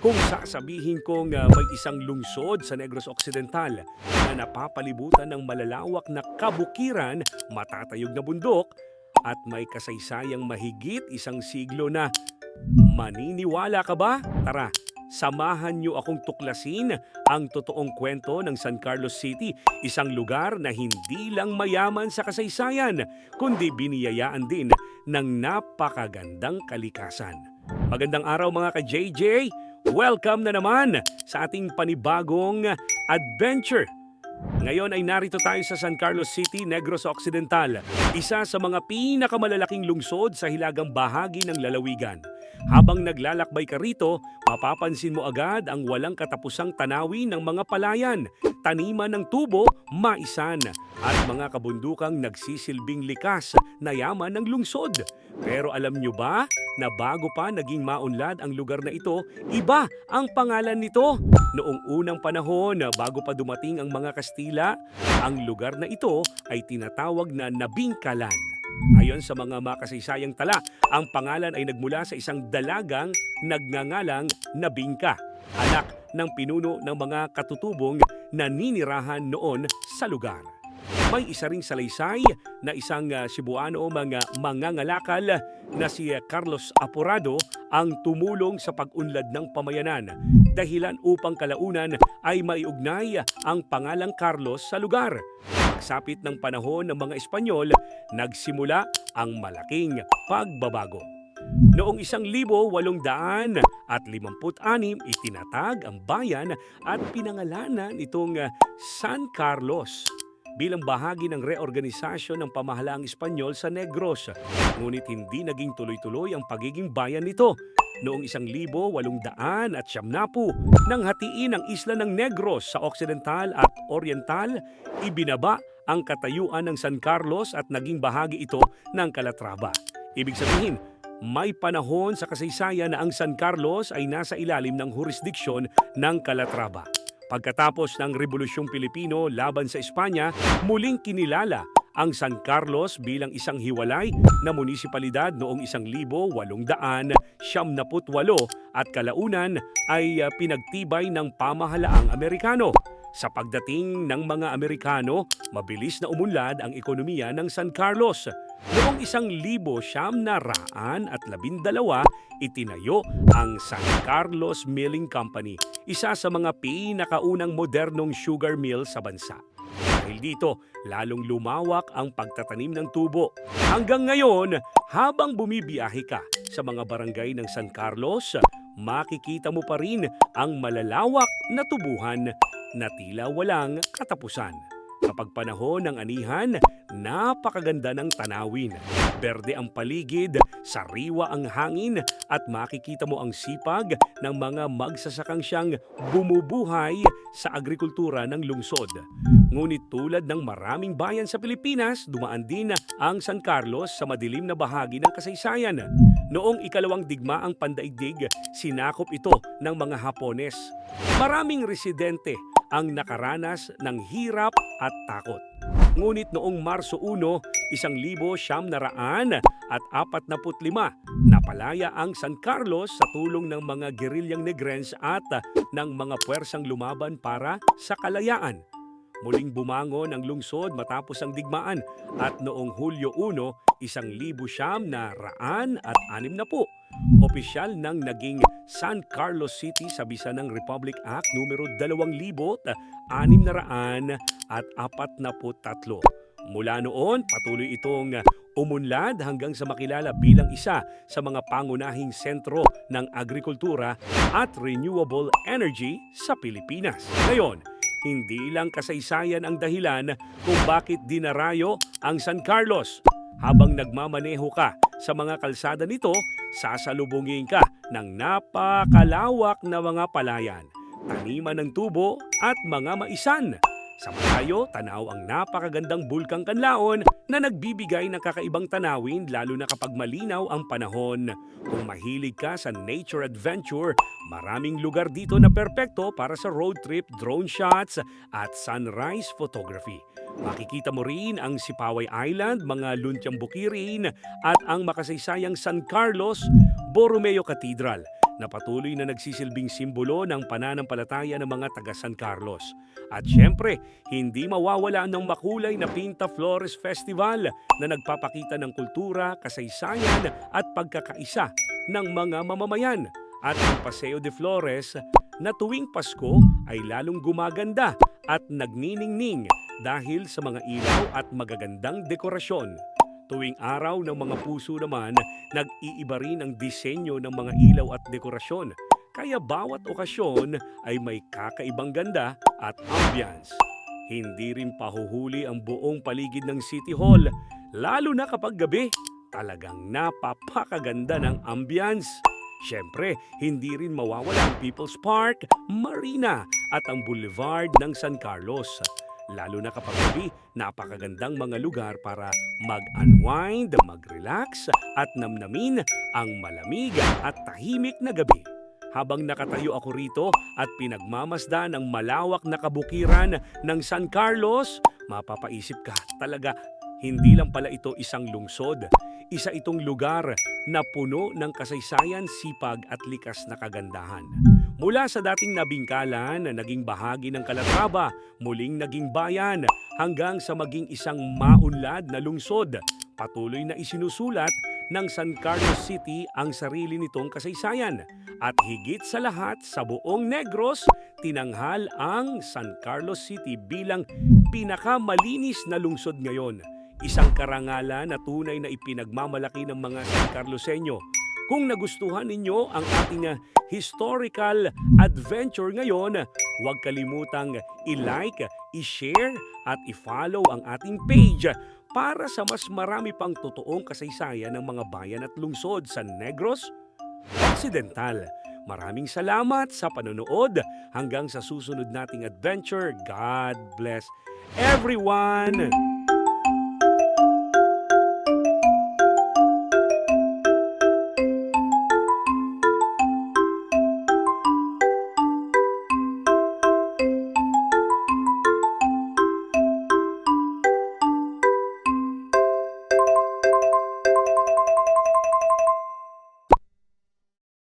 Kung sasabihin kong may isang lungsod sa Negros Occidental na napapalibutan ng malalawak na kabukiran, matatayog na bundok, at may kasaysayang mahigit isang siglo na, maniniwala ka ba? Tara, samahan niyo akong tuklasin ang totoong kwento ng San Carlos City, isang lugar na hindi lang mayaman sa kasaysayan, kundi biniyayaan din ng napakagandang kalikasan. Magandang araw mga ka-JJ! Welcome na naman sa ating panibagong adventure. Ngayon ay narito tayo sa San Carlos City, Negros Occidental, isa sa mga pinakamalalaking lungsod sa hilagang bahagi ng lalawigan. Habang naglalakbay ka rito, mapapansin mo agad ang walang katapusang tanawin ng mga palayan, taniman ng tubo, maisan, at mga kabundukang nagsisilbing likas na yaman ng lungsod. Pero alam nyo ba na bago pa naging maunlad ang lugar na ito, iba ang pangalan nito? Noong unang panahon, bago pa dumating ang mga Kastila, ang lugar na ito ay tinatawag na Nabingkalan. Ayon sa mga makasaysayang tala, ang pangalan ay nagmula sa isang dalagang nagngangalang Nabingka, anak ng pinuno ng mga katutubong na ninirahan noon sa lugar. May isa ring salaysay na isang Cebuano mga mangangalakal na si Carlos Apurado ang tumulong sa pag-unlad ng pamayanan, dahilan upang kalaunan ay maiugnay ang pangalang Carlos sa lugar. Pagsapit ng panahon ng mga Espanyol, nagsimula ang malaking pagbabago. Noong 1856, itinatag ang bayan at pinangalanan itong San Carlos bilang bahagi ng reorganisasyon ng pamahalaang Espanyol sa Negros. Ngunit hindi naging tuloy-tuloy ang pagiging bayan nito. Noong 1870, nang hatiin ang isla ng Negros sa Occidental at Oriental, ibinaba ang katayuan ng San Carlos at naging bahagi ito ng Calatrava. Ibig sabihin, may panahon sa kasaysayan na ang San Carlos ay nasa ilalim ng jurisdiksyon ng Calatrava. Pagkatapos ng Rebolusyong Pilipino laban sa Espanya, muling kinilala ang San Carlos bilang isang hiwalay na munisipalidad noong 1878 at kalaunan ay pinagtibay ng pamahalaang Amerikano. Sa pagdating ng mga Amerikano, mabilis na umunlad ang ekonomiya ng San Carlos. Noong 1912, itinayo ang San Carlos Milling Company, isa sa mga pinakaunang modernong sugar mill sa bansa. Dahil dito, lalong lumawak ang pagtatanim ng tubo. Hanggang ngayon, habang bumibiyahe ka sa mga barangay ng San Carlos, makikita mo pa rin ang malalawak na tubuhan na tila walang katapusan. Kapag panahon ng anihan, napakaganda ng tanawin. Berde ang paligid, sariwa ang hangin, at makikita mo ang sipag ng mga magsasakang siyang bumubuhay sa agrikultura ng lungsod. Ngunit tulad ng maraming bayan sa Pilipinas, dumaan din ang San Carlos sa madilim na bahagi ng kasaysayan. Noong ikalawang digmaang pandaigdig, sinakop ito ng mga Hapones. Maraming residente ang nakaranas ng hirap at takot. Ngunit noong Marso 1, 1945, napalaya ang San Carlos sa tulong ng mga gerilyang Negrens at ng mga puwersang lumaban para sa kalayaan. Muling bumangon ang lungsod matapos ang digmaan at noong Hulyo 1, 1960, opisyal nang naging San Carlos City sa bisa ng Republic Act numero 2643. Mula noon, patuloy itong umunlad hanggang sa makilala bilang isa sa mga pangunahing sentro ng agrikultura at renewable energy sa Pilipinas. Ngayon, hindi lang kasaysayan ang dahilan kung bakit dinarayo ang San Carlos. Habang nagmamaneho ka sa mga kalsada nito, sasalubungin ka ng napakalawak na mga palayan, taniman ng tubo at mga maisan. Sa malayo, tanaw ang napakagandang Bulkang Kanlaon na nagbibigay ng kakaibang tanawin lalo na kapag malinaw ang panahon. Kung mahilig ka sa nature adventure, maraming lugar dito na perpekto para sa road trip, drone shots at sunrise photography. Makikita mo rin ang Sipaway Island, mga luntiang bukirin at ang makasaysayang San Carlos Borromeo Cathedral na patuloy na nagsisilbing simbolo ng pananampalataya ng mga taga San Carlos. At syempre, hindi mawawala ng makulay na Pinta Flores Festival na nagpapakita ng kultura, kasaysayan at pagkakaisa ng mga mamamayan. At ang Paseo de Flores na tuwing Pasko ay lalong gumaganda at nagniningning dahil sa mga ilaw at magagandang dekorasyon. Tuwing araw ng mga puso naman, nag-iiba rin ang disenyo ng mga ilaw at dekorasyon. Kaya bawat okasyon ay may kakaibang ganda at ambience. Hindi rin pahuhuli ang buong paligid ng City Hall, lalo na kapag gabi. Talagang napapakaganda ng ambience. Siyempre, hindi rin mawawala ang People's Park, Marina at ang Boulevard ng San Carlos. Lalo na kapag gabi, napakagandang mga lugar para mag-unwind, mag-relax at namnamin ang malamig at tahimik na gabi. Habang nakatayo ako rito at pinagmamasdan ang malawak na kabukiran ng San Carlos, mapapaisip ka talaga, hindi lang pala ito isang lungsod. Isa itong lugar na puno ng kasaysayan, sipag at likas na kagandahan. Mula sa dating nabingkalan na naging bahagi ng Calatrava, muling naging bayan, hanggang sa maging isang maunlad na lungsod. Patuloy na isinusulat ng San Carlos City ang sarili nitong kasaysayan. At higit sa lahat, sa buong Negros, tinanghal ang San Carlos City bilang pinakamalinis na lungsod ngayon. Isang karangalan na tunay na ipinagmamalaki ng mga San Carloseño. Kung nagustuhan ninyo ang ating historical adventure ngayon, huwag kalimutang i-like, i-share at i-follow ang ating page para sa mas marami pang totoong kasaysayan ng mga bayan at lungsod sa Negros Occidental. Maraming salamat sa panonood. Hanggang sa susunod nating adventure. God bless everyone!